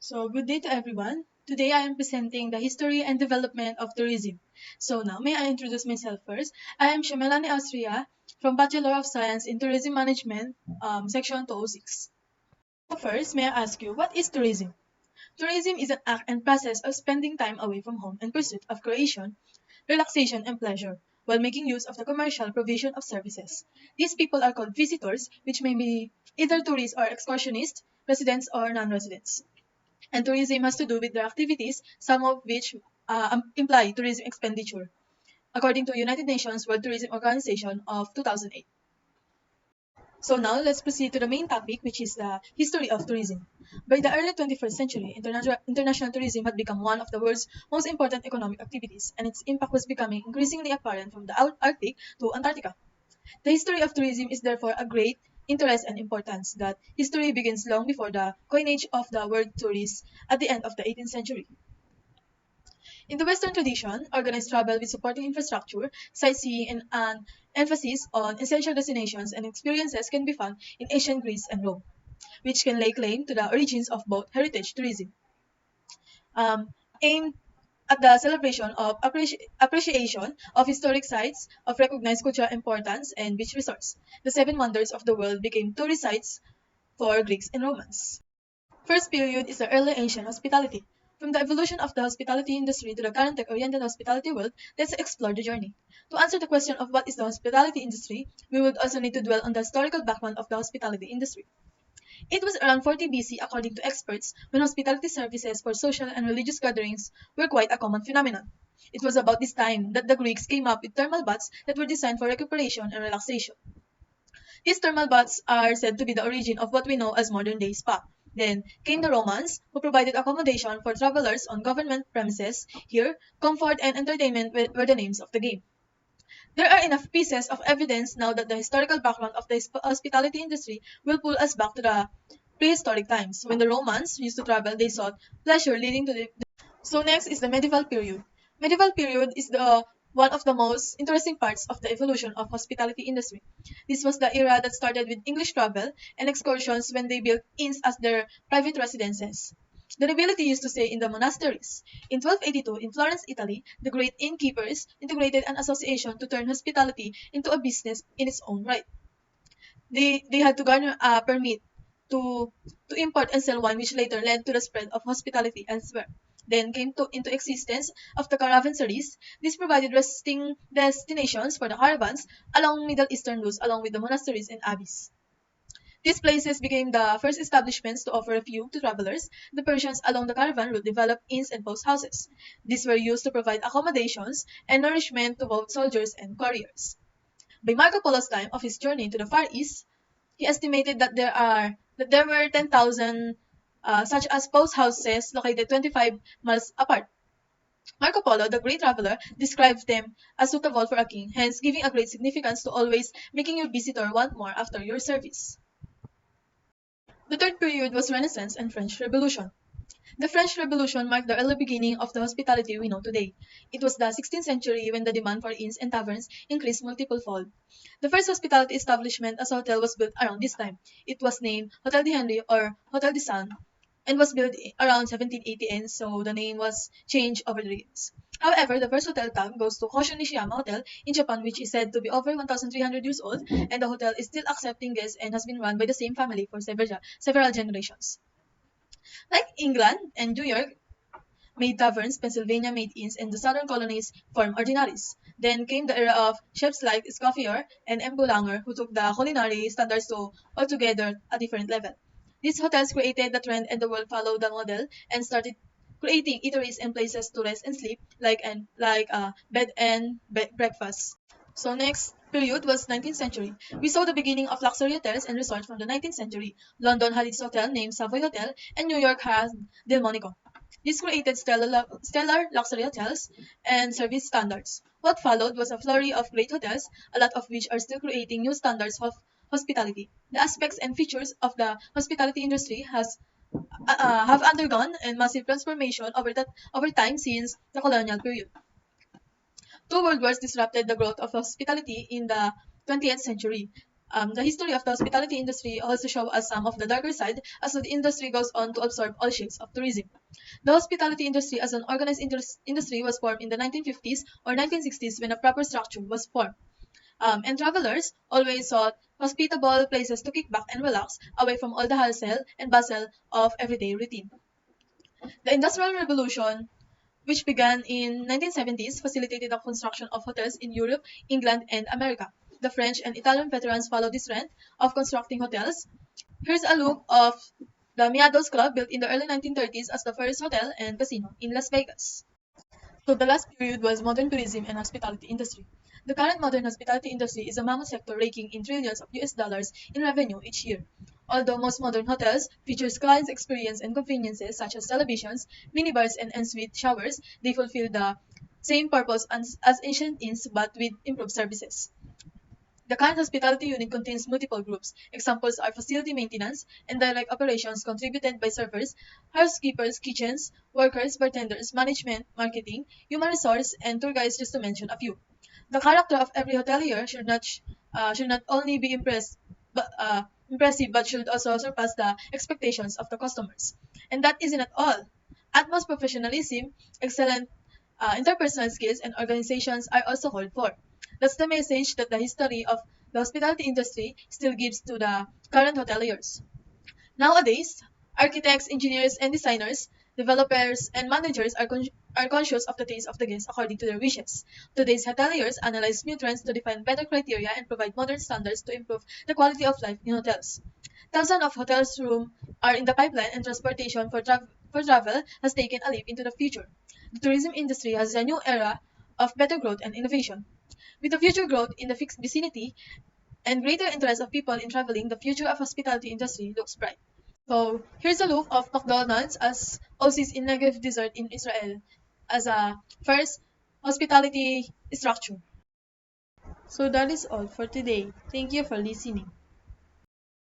So, good day to everyone. Today I am presenting the history and development of tourism. So, now may I introduce myself first? I am Shemelani Austria from Bachelor of Science in Tourism Management, Section 206. So first, may I ask you, what is tourism? Tourism is an act and process of spending time away from home in pursuit of creation, relaxation, and pleasure, while making use of the commercial provision of services. These people are called visitors, which may be either tourists or excursionists, residents or non-residents. And tourism has to do with their activities, some of which imply tourism expenditure, according to United Nations World Tourism Organization of 2008. So now let's proceed to the main topic, which is the history of tourism. By the early 21st century, international tourism had become one of the world's most important economic activities, and its impact was becoming increasingly apparent from the Arctic to Antarctica. The history of tourism is therefore a great interest and importance. That history begins long before the coinage of the word tourist at the end of the 18th century. In the Western tradition, organized travel with supporting infrastructure, sightseeing, and an emphasis on essential destinations and experiences can be found in ancient Greece and Rome, which can lay claim to the origins of both heritage tourism, aimed at the celebration of appreciation of historic sites of recognized cultural importance and beach resorts. The seven wonders of the world became tourist sites for Greeks and Romans. First period is the early ancient hospitality. From the evolution of the hospitality industry to the current tech-oriented hospitality world, let's explore the journey. To answer the question of what is the hospitality industry, we would also need to dwell on the historical background of the hospitality industry. It was around 40 BC, according to experts, when hospitality services for social and religious gatherings were quite a common phenomenon. It was about this time that the Greeks came up with thermal baths that were designed for recuperation and relaxation. These thermal baths are said to be the origin of what we know as modern-day spa. Then came the Romans, who provided accommodation for travelers on government premises. Here, comfort and entertainment were the names of the game. There are enough pieces of evidence now that the historical background of the hospitality industry will pull us back to the prehistoric times. When the Romans used to travel, they sought pleasure leading to the. So next is the medieval period. Medieval period is the one of the most interesting parts of the evolution of hospitality industry. This was the era that started with English travel and excursions when they built inns as their private residences. The nobility used to stay in the monasteries. In 1282, in Florence, Italy, the great innkeepers integrated an association to turn hospitality into a business in its own right. They had to garner a permit to import and sell wine, which later led to the spread of hospitality elsewhere. Then came into existence of the caravanseries. This provided resting destinations for the caravans along Middle Eastern routes, along with the monasteries and abbeys. These places became the first establishments to offer refuge to travelers. The Persians along the caravan route developed inns and post houses. These were used to provide accommodations and nourishment to both soldiers and couriers. By Marco Polo's time of his journey to the Far East, he estimated that there were 10,000 such as post houses located 25 miles apart. Marco Polo, the great traveler, described them as suitable for a king, hence giving a great significance to always making your visitor want more after your service. The third period was Renaissance and French Revolution. The French Revolution marked the early beginning of the hospitality we know today. It was the 16th century when the demand for inns and taverns increased multiple-fold. The first hospitality establishment as a hotel was built around this time. It was named Hotel de Henry or Hotel de Sun and was built around 1780, and so the name was changed over the years. However, the first hotel tag goes to Hosho Nishiyama Hotel in Japan, which is said to be over 1,300 years old, and the hotel is still accepting guests and has been run by the same family for several generations. Like England and New York made taverns, Pennsylvania made inns, and the southern colonies formed ordinaries. Then came the era of chefs like Escoffier and M. Boulanger, who took the culinary standards to altogether a different level. These hotels created the trend and the world followed the model and started creating eateries and places to rest and sleep like bed and breakfast. So next period was 19th century. We saw the beginning of luxury hotels and resorts from the 19th century. London had its hotel named Savoy Hotel, and New York had Delmonico. This created stellar luxury hotels and service standards. What followed was a flurry of great hotels, a lot of which are still creating new standards of hospitality. The aspects and features of the hospitality industry have undergone a massive transformation over time since the colonial period. Two world wars disrupted the growth of hospitality in the 20th century. The history of the hospitality industry also shows us some of the darker side as the industry goes on to absorb all shades of tourism. The hospitality industry as an organized industry was formed in the 1950s or 1960s when a proper structure was formed. And travelers always sought hospitable places to kick back and relax away from all the hustle and bustle of everyday routine. The Industrial Revolution, which began in 1970s, facilitated the construction of hotels in Europe, England, and America. The French and Italian veterans followed this trend of constructing hotels. Here's a look of the Miados Club built in the early 1930s as the first hotel and casino in Las Vegas. So the last period was modern tourism and hospitality industry. The current modern hospitality industry is a mammoth sector raking in trillions of US dollars in revenue each year. Although most modern hotels features clients' experience and conveniences such as televisions, minibars, and ensuite showers, they fulfill the same purpose as ancient inns but with improved services. The current hospitality unit contains multiple groups. Examples are facility maintenance and direct operations contributed by servers, housekeepers, kitchens, workers, bartenders, management, marketing, human resource, and tour guides, just to mention a few. The character of every hotelier should not only be impressive but should also surpass the expectations of the customers. And that isn't at all. Utmost professionalism, excellent interpersonal skills, and organizations are also called for. That's the message that the history of the hospitality industry still gives to the current hoteliers. Nowadays, architects, engineers, and designers, developers, and managers are conscious of the taste of the guests according to their wishes. Today's hoteliers analyze new trends to define better criteria and provide modern standards to improve the quality of life in hotels. Thousands of hotels rooms are in the pipeline, and transportation for travel has taken a leap into the future. The tourism industry has a new era of better growth and innovation. With the future growth in the fixed vicinity and greater interest of people in traveling, the future of hospitality industry looks bright. So here's a look of McDonald's as Oasis in Negev Desert in Israel as a first hospitality structure. So that is all for today. Thank you for listening.